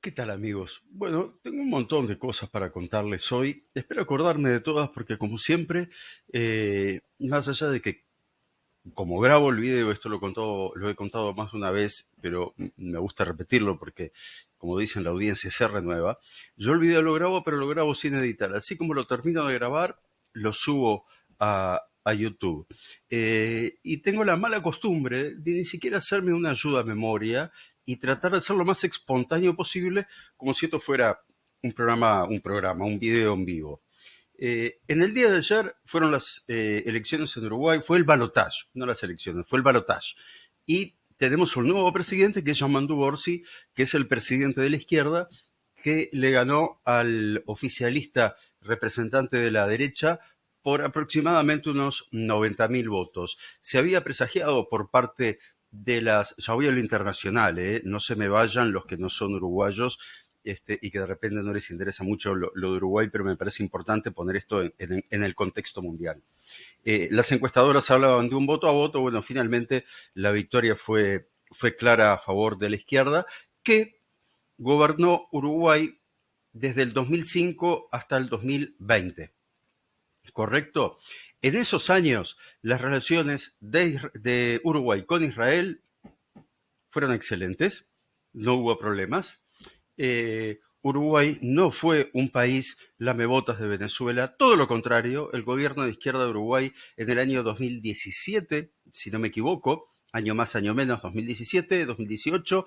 ¿Qué tal, amigos? Bueno, tengo un montón de cosas para contarles hoy. Espero acordarme de todas porque, como siempre, más allá de que como grabo el video, esto lo he contado más de una vez, pero me gusta repetirlo porque, como dicen, la audiencia se renueva. Yo el video lo grabo, pero lo grabo sin editar. Así como lo termino de grabar, lo subo a YouTube. Y tengo la mala costumbre de ni siquiera hacerme una ayuda a memoria y tratar de ser lo más espontáneo posible, como si esto fuera un video en vivo. En el día de ayer fueron las elecciones en Uruguay, fue el balotaje, no las elecciones, fue el balotaje. Y tenemos un nuevo presidente que es Yamandu Orsi, que es el presidente de la izquierda, que le ganó al oficialista representante de la derecha por aproximadamente unos 90.000 votos. Se había presagiado por parte de ya voy a lo internacional, no se me vayan los que no son uruguayos, y que de repente no les interesa mucho lo de Uruguay, pero me parece importante poner esto en el contexto mundial. Las encuestadoras hablaban de un voto a voto. Bueno, finalmente la victoria fue clara a favor de la izquierda, que gobernó Uruguay desde el 2005 hasta el 2020. ¿Correcto? En esos años, las relaciones de Uruguay con Israel fueron excelentes, no hubo problemas. Uruguay no fue un país lamebotas de Venezuela, todo lo contrario. El gobierno de izquierda de Uruguay en el año 2017, si no me equivoco, año más, año menos, 2017, 2018,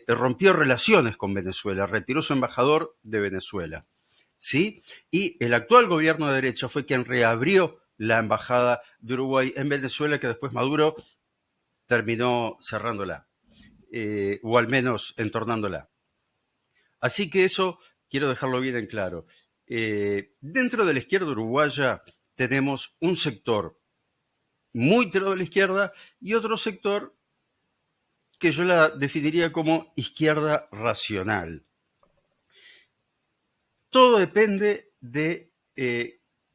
rompió relaciones con Venezuela, retiró su embajador de Venezuela, ¿sí? Y el actual gobierno de derecha fue quien reabrió la embajada de Uruguay en Venezuela, que después Maduro terminó cerrándola, o al menos entornándola. Así que eso quiero dejarlo bien en claro. Dentro de la izquierda uruguaya tenemos un sector muy tirado de la izquierda y otro sector que yo la definiría como izquierda racional. Todo depende de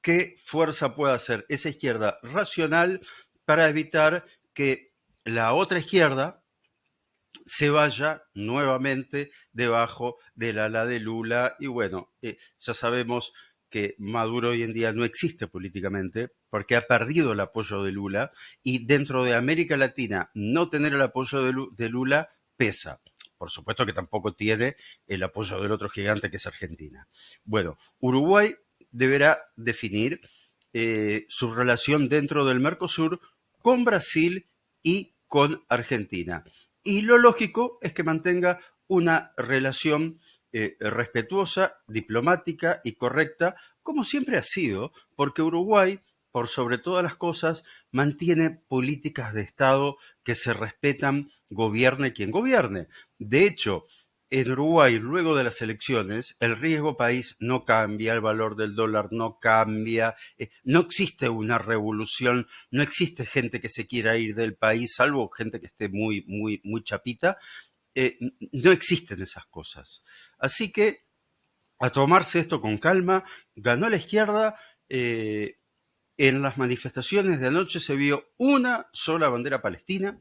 qué fuerza pueda hacer esa izquierda racional para evitar que la otra izquierda se vaya nuevamente debajo del ala de Lula. Y bueno, ya sabemos que Maduro hoy en día no existe políticamente porque ha perdido el apoyo de Lula, y dentro de América Latina no tener el apoyo de Lula pesa. Por supuesto que tampoco tiene el apoyo del otro gigante, que es Argentina. Bueno, Uruguay deberá definir su relación dentro del Mercosur con Brasil y con Argentina. Y lo lógico es que mantenga una relación respetuosa, diplomática y correcta, como siempre ha sido, porque Uruguay, por sobre todas las cosas, mantiene políticas de Estado que se respetan, gobierne quien gobierne. De hecho, en Uruguay, luego de las elecciones, el riesgo país no cambia, el valor del dólar no cambia, no existe una revolución, no existe gente que se quiera ir del país, salvo gente que esté muy chapita. No existen esas cosas. Así que a tomarse esto con calma. Ganó la izquierda. En las manifestaciones de anoche se vio una sola bandera palestina,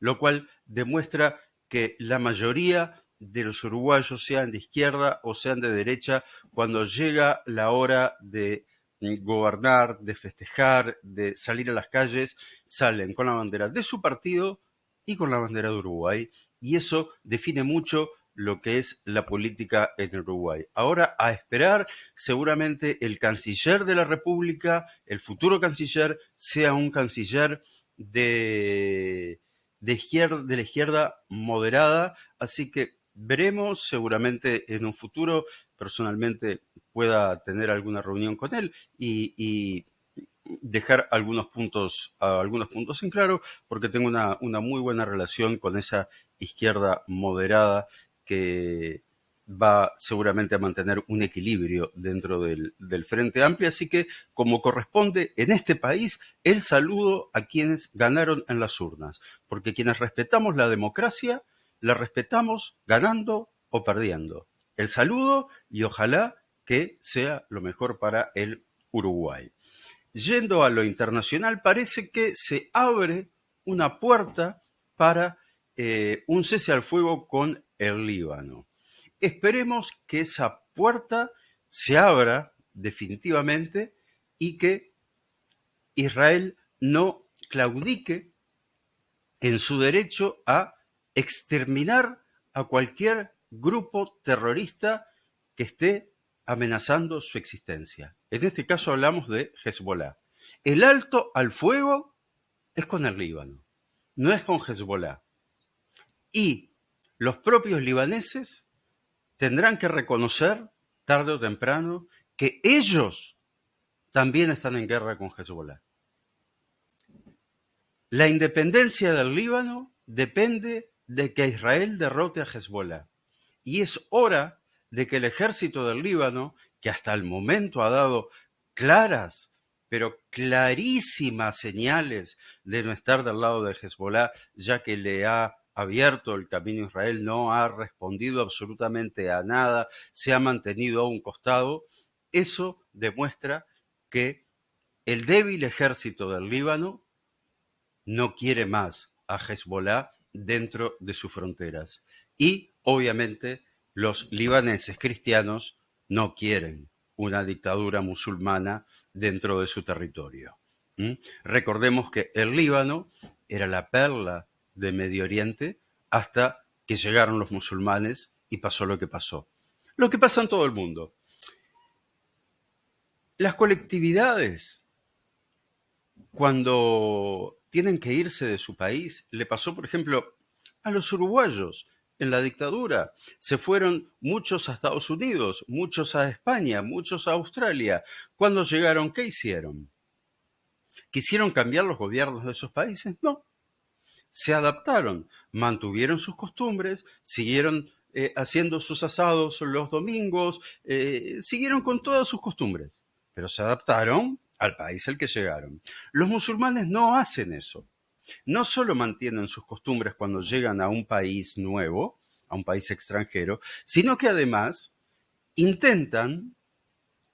lo cual demuestra que la mayoría de los uruguayos, sean de izquierda o sean de derecha, cuando llega la hora de gobernar, de festejar, de salir a las calles, salen con la bandera de su partido y con la bandera de Uruguay. Y eso define mucho lo que es la política en Uruguay. Ahora, a esperar, seguramente el canciller de la República, el futuro canciller, sea un canciller de la izquierda moderada. Así que veremos, seguramente en un futuro personalmente pueda tener alguna reunión con él y dejar algunos puntos en claro, porque tengo una muy buena relación con esa izquierda moderada que va seguramente a mantener un equilibrio dentro del Frente Amplio. Así que, como corresponde en este país, el saludo a quienes ganaron en las urnas, porque quienes respetamos la democracia, la respetamos ganando o perdiendo. El saludo, y ojalá que sea lo mejor para el Uruguay. Yendo a lo internacional, parece que se abre una puerta para un cese al fuego con el Líbano. esperemos que esa puerta se abra definitivamente y que Israel no claudique en su derecho a exterminar a cualquier grupo terrorista que esté amenazando su existencia. En este caso hablamos de Hezbollah. El alto al fuego es con el Líbano, no es con Hezbollah. Y los propios libaneses tendrán que reconocer, tarde o temprano, que ellos también están en guerra con Hezbollah. La independencia del Líbano depende de que Israel derrote a Hezbollah. Y es hora de que el ejército del Líbano, que hasta el momento ha dado claras, pero clarísimas señales de no estar del lado de Hezbollah, ya que le ha abierto el camino a Israel, no ha respondido absolutamente a nada, se ha mantenido a un costado, eso demuestra que el débil ejército del Líbano no quiere más a Hezbollah dentro de sus fronteras. Y, obviamente, los libaneses cristianos no quieren una dictadura musulmana dentro de su territorio. Recordemos que el Líbano era la perla de Medio Oriente hasta que llegaron los musulmanes y pasó lo que pasó. Lo que pasa en todo el mundo. Las colectividades, cuando tienen que irse de su país, le pasó, por ejemplo, a los uruguayos en la dictadura. Se fueron muchos a Estados Unidos, muchos a España, muchos a Australia. Cuando llegaron, ¿qué hicieron? ¿Quisieron cambiar los gobiernos de esos países? No. Se adaptaron, mantuvieron sus costumbres, siguieron haciendo sus asados los domingos, siguieron con todas sus costumbres, pero se adaptaron al país al que llegaron. Los musulmanes no hacen eso. No solo mantienen sus costumbres cuando llegan a un país nuevo, a un país extranjero, sino que además intentan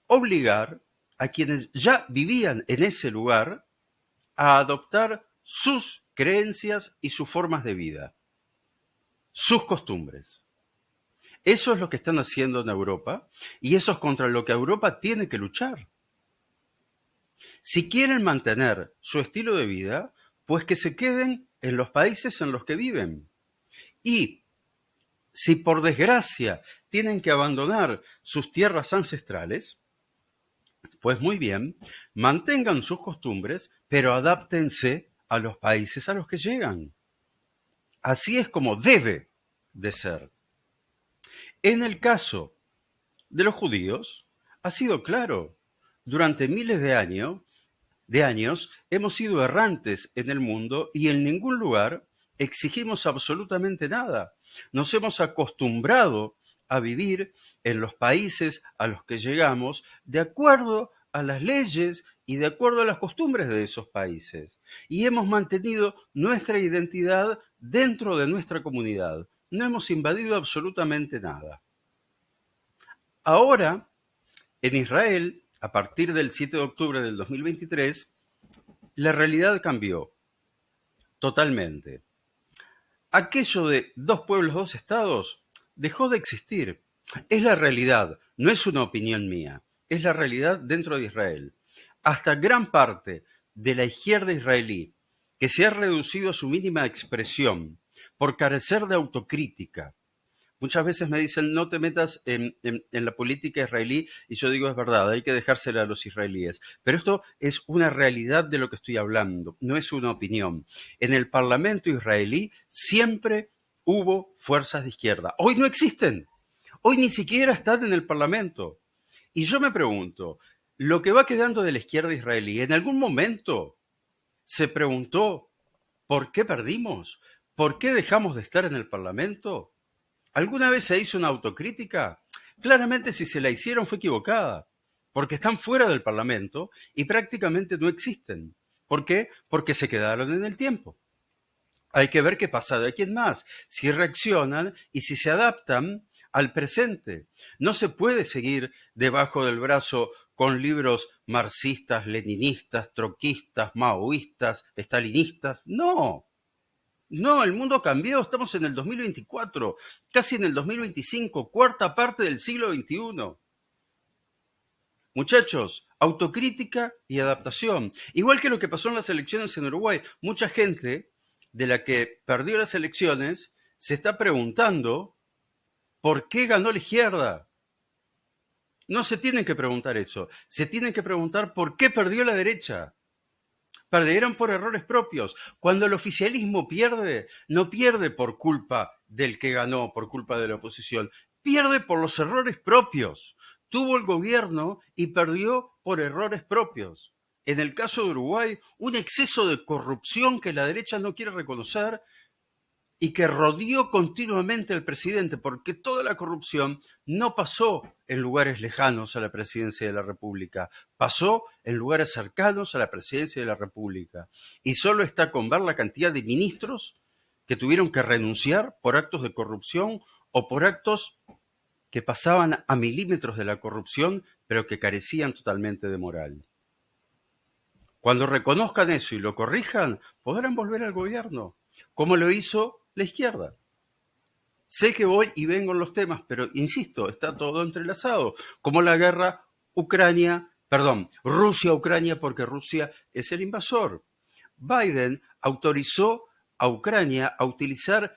obligar a quienes ya vivían en ese lugar a adoptar sus creencias y sus formas de vida, sus costumbres. Eso es lo que están haciendo en Europa y eso es contra lo que Europa tiene que luchar. Si quieren mantener su estilo de vida, pues que se queden en los países en los que viven. Y si por desgracia tienen que abandonar sus tierras ancestrales, pues muy bien, mantengan sus costumbres, pero adáptense a los países a los que llegan. Así es como debe de ser. En el caso de los judíos, ha sido claro. Durante miles de años hemos sido errantes en el mundo y en ningún lugar exigimos absolutamente nada. Nos hemos acostumbrado a vivir en los países a los que llegamos de acuerdo a las leyes y de acuerdo a las costumbres de esos países. Y hemos mantenido nuestra identidad dentro de nuestra comunidad. No hemos invadido absolutamente nada. Ahora, en Israel, a partir del 7 de octubre del 2023, la realidad cambió totalmente. Aquello de dos pueblos, dos estados dejó de existir. Es la realidad, no es una opinión mía, es la realidad dentro de Israel. Hasta gran parte de la izquierda israelí, que se ha reducido a su mínima expresión por carecer de autocrítica. Muchas veces me dicen, no te metas en la política israelí, y yo digo, es verdad, hay que dejársela a los israelíes. Pero esto es una realidad de lo que estoy hablando, no es una opinión. En el Parlamento israelí siempre hubo fuerzas de izquierda. Hoy no existen, hoy ni siquiera están en el Parlamento. Y yo me pregunto, lo que va quedando de la izquierda israelí, ¿en algún momento se preguntó por qué perdimos? ¿Por qué dejamos de estar en el Parlamento? ¿Alguna vez se hizo una autocrítica? Claramente si se la hicieron fue equivocada, porque están fuera del Parlamento y prácticamente no existen. ¿Por qué? Porque se quedaron en el tiempo. Hay que ver qué pasa de aquí en más, si reaccionan y si se adaptan al presente. No se puede seguir debajo del brazo con libros marxistas, leninistas, troquistas, maoístas, estalinistas. No. No, el mundo cambió, estamos en el 2024, casi en el 2025, cuarta parte del siglo XXI. Muchachos, autocrítica y adaptación. Igual que lo que pasó en las elecciones en Uruguay, mucha gente de la que perdió las elecciones se está preguntando por qué ganó la izquierda. No se tienen que preguntar eso, se tienen que preguntar por qué perdió la derecha. Perdieron por errores propios. Cuando el oficialismo pierde, no pierde por culpa del que ganó, por culpa de la oposición, pierde por los errores propios. Tuvo el gobierno y perdió por errores propios. En el caso de Uruguay, un exceso de corrupción que la derecha no quiere reconocer y que rodeó continuamente al presidente, porque toda la corrupción no pasó en lugares lejanos a la presidencia de la República, pasó en lugares cercanos a la presidencia de la República. Y solo está con ver la cantidad de ministros que tuvieron que renunciar por actos de corrupción o por actos que pasaban a milímetros de la corrupción, pero que carecían totalmente de moral. Cuando reconozcan eso y lo corrijan, podrán volver al gobierno, como lo hizo la izquierda. Sé que voy y vengo en los temas, pero insisto, está todo entrelazado, como la guerra Rusia-Ucrania, porque Rusia es el invasor. Biden autorizó a Ucrania a utilizar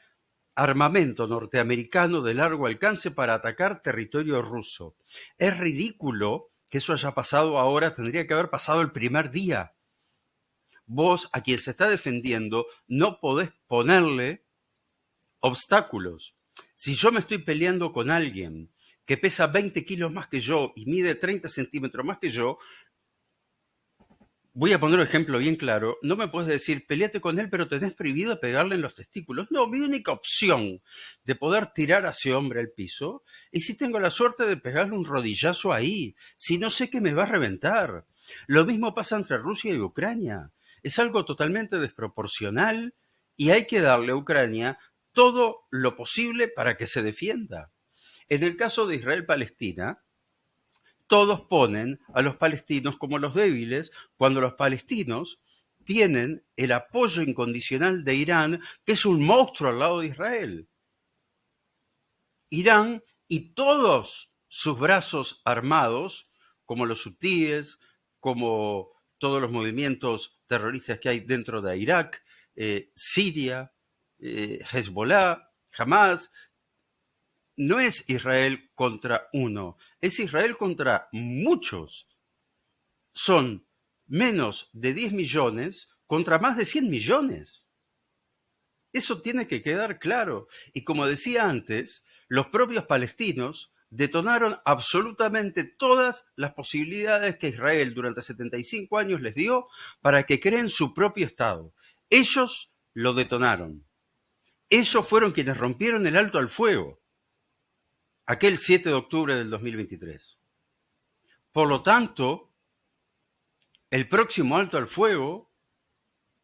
armamento norteamericano de largo alcance para atacar territorio ruso. Es ridículo que eso haya pasado ahora, tendría que haber pasado el primer día. Vos, a quien se está defendiendo, no podés ponerle obstáculos. Si yo me estoy peleando con alguien que pesa 20 kilos más que yo y mide 30 centímetros más que yo, voy a poner un ejemplo bien claro, no me puedes decir, peleate con él, pero tenés prohibido pegarle en los testículos. No, mi única opción de poder tirar a ese hombre al piso es si tengo la suerte de pegarle un rodillazo ahí, si no sé que me va a reventar. Lo mismo pasa entre Rusia y Ucrania. Es algo totalmente desproporcional y hay que darle a Ucrania todo lo posible para que se defienda. En el caso de Israel-Palestina, todos ponen a los palestinos como los débiles cuando los palestinos tienen el apoyo incondicional de Irán, que es un monstruo al lado de Israel. Irán y todos sus brazos armados, como los hutíes, como todos los movimientos terroristas que hay dentro de Irak, Siria, Hezbollah, Hamas, no es Israel contra uno, es Israel contra muchos. Son menos de 10 millones contra más de 100 millones. Eso tiene que quedar claro. Y como decía antes, los propios palestinos detonaron absolutamente todas las posibilidades que Israel durante 75 años les dio para que creen su propio Estado. Ellos lo detonaron. Ellos fueron quienes rompieron el alto al fuego aquel 7 de octubre del 2023. Por lo tanto, el próximo alto al fuego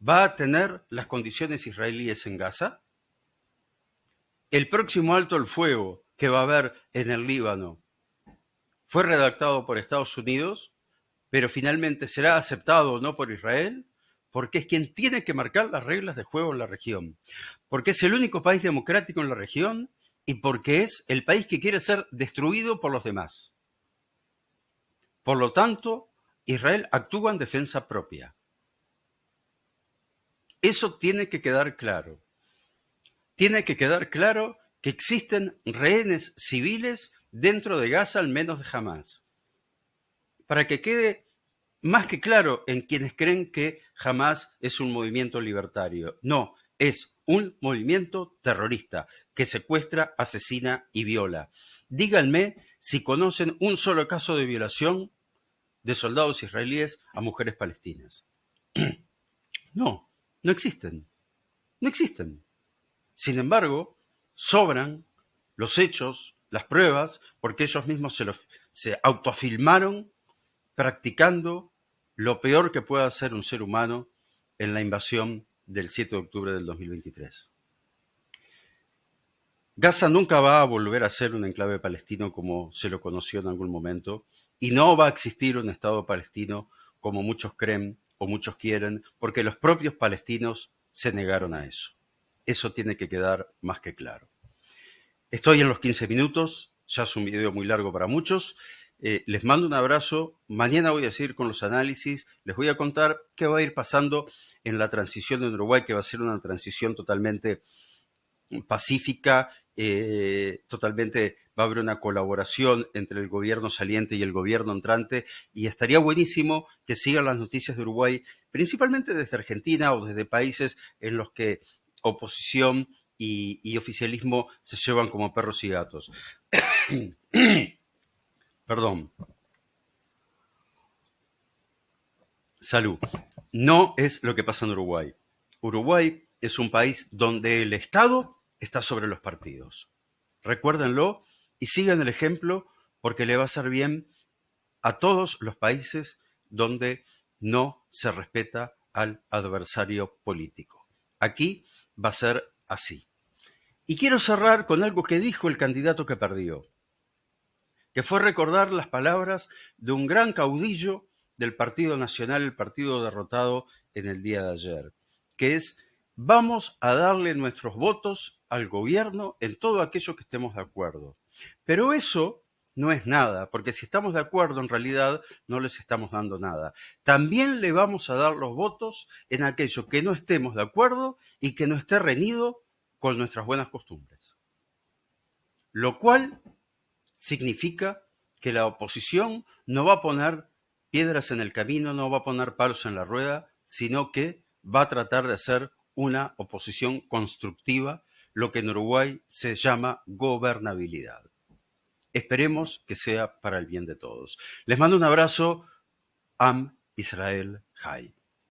va a tener las condiciones israelíes en Gaza. El próximo alto al fuego que va a haber en el Líbano fue redactado por Estados Unidos, pero finalmente será aceptado o no por Israel, porque es quien tiene que marcar las reglas de juego en la región, porque es el único país democrático en la región y porque es el país que quiere ser destruido por los demás. Por lo tanto, Israel actúa en defensa propia. Eso tiene que quedar claro. Tiene que quedar claro que existen rehenes civiles dentro de Gaza, al menos de Hamás. Para que quede más que claro en quienes creen que Hamás es un movimiento libertario. No, es un movimiento terrorista que secuestra, asesina y viola. Díganme si conocen un solo caso de violación de soldados israelíes a mujeres palestinas. No, no existen. No existen. Sin embargo, sobran los hechos, las pruebas, porque ellos mismos se autofilmaron practicando lo peor que puede hacer un ser humano en la invasión del 7 de octubre del 2023. Gaza nunca va a volver a ser un enclave palestino como se lo conoció en algún momento, y no va a existir un Estado palestino como muchos creen o muchos quieren, porque los propios palestinos se negaron a eso. Eso tiene que quedar más que claro. Estoy en los 15 minutos, ya es un video muy largo para muchos. Les mando un abrazo. Mañana voy a seguir con los análisis. Les voy a contar qué va a ir pasando en la transición en Uruguay, que va a ser una transición totalmente pacífica, totalmente va a haber una colaboración entre el gobierno saliente y el gobierno entrante, y estaría buenísimo que sigan las noticias de Uruguay, principalmente desde Argentina o desde países en los que oposición y oficialismo se llevan como perros y gatos. Perdón. Salud. No es lo que pasa en Uruguay. Uruguay es un país donde el Estado está sobre los partidos. Recuérdenlo y sigan el ejemplo, porque le va a hacer bien a todos los países donde no se respeta al adversario político. Aquí va a ser así. Y quiero cerrar con algo que dijo el candidato que perdió, que fue recordar las palabras de un gran caudillo del Partido Nacional, el partido derrotado en el día de ayer, que es: vamos a darle nuestros votos al gobierno en todo aquello que estemos de acuerdo. Pero eso no es nada, porque si estamos de acuerdo, en realidad no les estamos dando nada. También le vamos a dar los votos en aquello que no estemos de acuerdo y que no esté reñido con nuestras buenas costumbres. Lo cual significa que la oposición no va a poner piedras en el camino, no va a poner palos en la rueda, sino que va a tratar de hacer una oposición constructiva, lo que en Uruguay se llama gobernabilidad. Esperemos que sea para el bien de todos. Les mando un abrazo. Am Israel Chai.